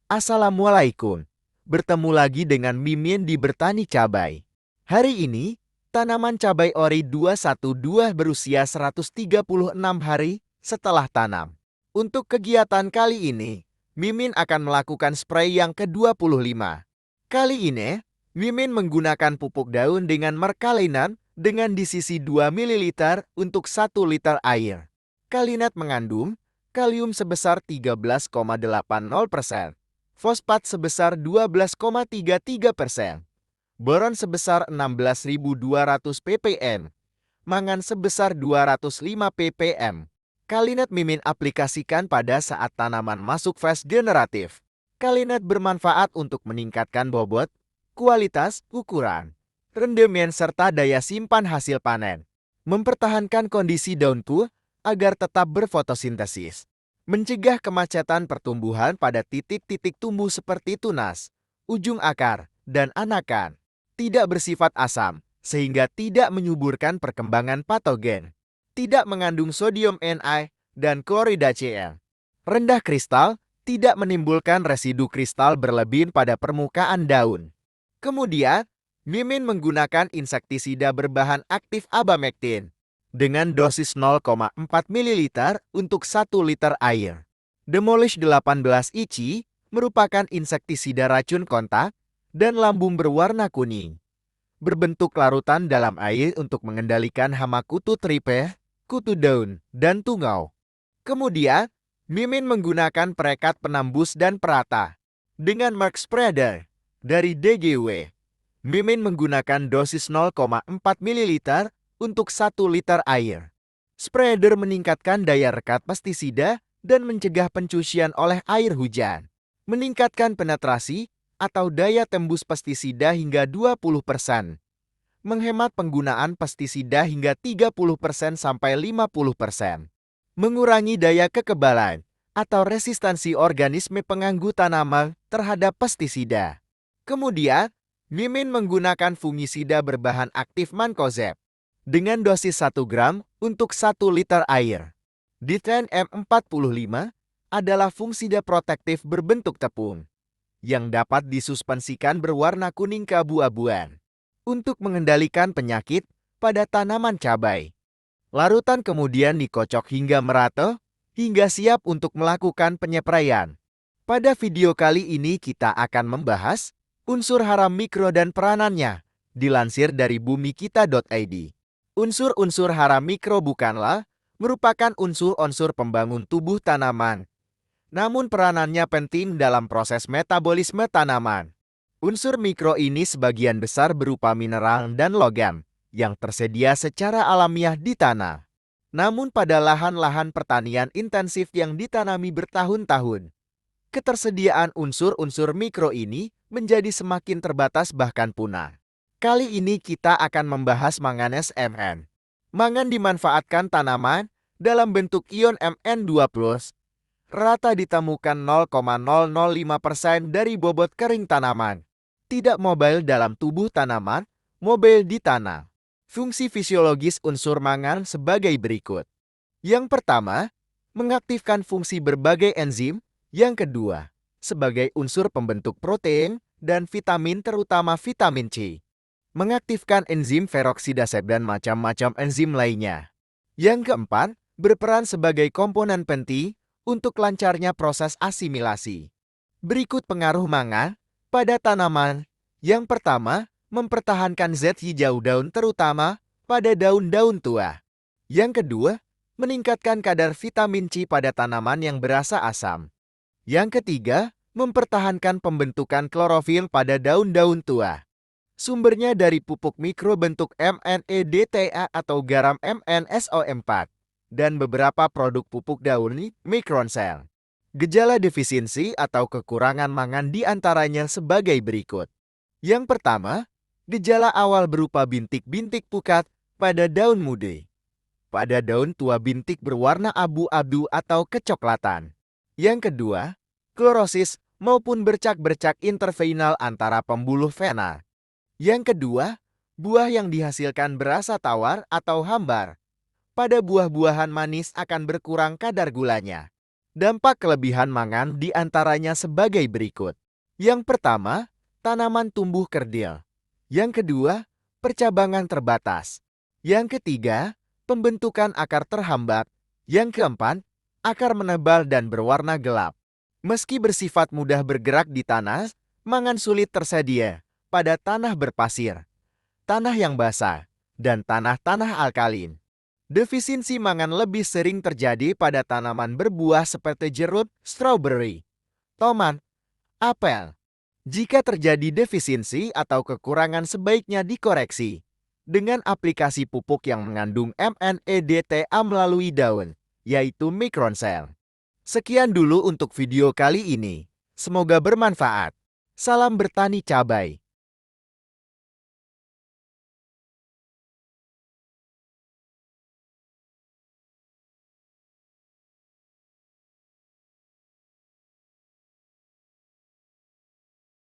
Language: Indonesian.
Assalamualaikum. Bertemu lagi dengan Mimin di Bertani Cabai. Hari ini, tanaman cabai ori 212 berusia 136 hari setelah tanam. Untuk kegiatan kali ini, Mimin akan melakukan spray yang ke-25. Kali ini, Mimin menggunakan pupuk daun dengan Merkalinet dengan disisi 2 ml untuk 1 liter air. Kalinet mengandung kalium sebesar 13,80%, fosfat sebesar 12,33%, boron sebesar 16.200 ppm, mangan sebesar 205 ppm. Kalinet Mimin aplikasikan pada saat tanaman masuk fase generatif. Kalinet bermanfaat untuk meningkatkan bobot, kualitas, ukuran, rendemen serta daya simpan hasil panen. Mempertahankan kondisi daunku agar tetap berfotosintesis. Mencegah kemacetan pertumbuhan pada titik-titik tumbuh seperti tunas, ujung akar, dan anakan. Tidak bersifat asam, sehingga tidak menyuburkan perkembangan patogen. Tidak mengandung sodium Ni dan klorida Cl. Rendah kristal, tidak menimbulkan residu kristal berlebih pada permukaan daun. Kemudian, Mimin menggunakan insektisida berbahan aktif abamectin dengan dosis 0,4 ml untuk 1 liter air. Demolish 18 ICI merupakan insektisida racun kontak dan lambung berwarna kuning. Berbentuk larutan dalam air untuk mengendalikan hama kutu tripeh, kutu daun, dan tungau. Kemudian, Mimin menggunakan perekat penembus dan perata dengan Merck Spreader dari DGW. Mimin menggunakan dosis 0,4 ml untuk 1 liter air. Spreader meningkatkan daya rekat pestisida dan mencegah pencucian oleh air hujan. Meningkatkan penetrasi atau daya tembus pestisida hingga 20%. Menghemat penggunaan pestisida hingga 30% sampai 50%. Mengurangi daya kekebalan atau resistansi organisme pengganggu tanaman terhadap pestisida. Kemudian, Mimin menggunakan fungisida berbahan aktif Mancozeb dengan dosis 1 gram untuk 1 liter air. Ditren M45 adalah fungisida protektif berbentuk tepung yang dapat disuspensikan berwarna kuning keabu-abuan untuk mengendalikan penyakit pada tanaman cabai. Larutan kemudian dikocok hingga merata, hingga siap untuk melakukan penyepraian. Pada video kali ini kita akan membahas unsur hara mikro dan peranannya, dilansir dari bumikita.id. Unsur-unsur hara mikro bukanlah merupakan unsur-unsur pembangun tubuh tanaman, namun peranannya penting dalam proses metabolisme tanaman. Unsur mikro ini sebagian besar berupa mineral dan logam yang tersedia secara alamiah di tanah. Namun pada lahan-lahan pertanian intensif yang ditanami bertahun-tahun, ketersediaan unsur-unsur mikro ini menjadi semakin terbatas bahkan punah. Kali ini kita akan membahas manganes Mn. Mangan dimanfaatkan tanaman dalam bentuk ion Mn2+. Rata ditemukan 0,005% dari bobot kering tanaman. Tidak mobile dalam tubuh tanaman, mobile di tanah. Fungsi fisiologis unsur mangan sebagai berikut. Yang pertama, mengaktifkan fungsi berbagai enzim. Yang kedua, sebagai unsur pembentuk protein dan vitamin terutama vitamin C. Mengaktifkan enzim peroksidase dan macam-macam enzim lainnya. Yang keempat, berperan sebagai komponen penting untuk lancarnya proses asimilasi. Berikut pengaruh mangan pada tanaman. Yang pertama, mempertahankan zat hijau daun terutama pada daun-daun tua. Yang kedua, meningkatkan kadar vitamin C pada tanaman yang berasa asam. Yang ketiga, mempertahankan pembentukan klorofil pada daun-daun tua. Sumbernya dari pupuk mikro bentuk MNEDTA atau garam MnSO4 dan beberapa produk pupuk daun Microcell. Gejala defisiensi atau kekurangan mangan diantaranya sebagai berikut. Yang pertama, gejala awal berupa bintik-bintik pukat pada daun muda. Pada daun tua bintik berwarna abu-abu atau kecoklatan. Yang kedua, klorosis maupun bercak-bercak interveinal antara pembuluh vena. Yang kedua, buah yang dihasilkan berasa tawar atau hambar. Pada buah-buahan manis akan berkurang kadar gulanya. Dampak kelebihan mangan diantaranya sebagai berikut. Yang pertama, tanaman tumbuh kerdil. Yang kedua, percabangan terbatas. Yang ketiga, pembentukan akar terhambat. Yang keempat, akar menebal dan berwarna gelap. Meski bersifat mudah bergerak di tanah, mangan sulit tersedia pada tanah berpasir, tanah yang basah, dan tanah-tanah alkalin. Defisiensi mangan lebih sering terjadi pada tanaman berbuah seperti jeruk, strawberry, tomat, apel. Jika terjadi defisiensi atau kekurangan sebaiknya dikoreksi dengan aplikasi pupuk yang mengandung MNEDTA melalui daun, yaitu Microcell. Sekian dulu untuk video kali ini. Semoga bermanfaat. Salam bertani cabai.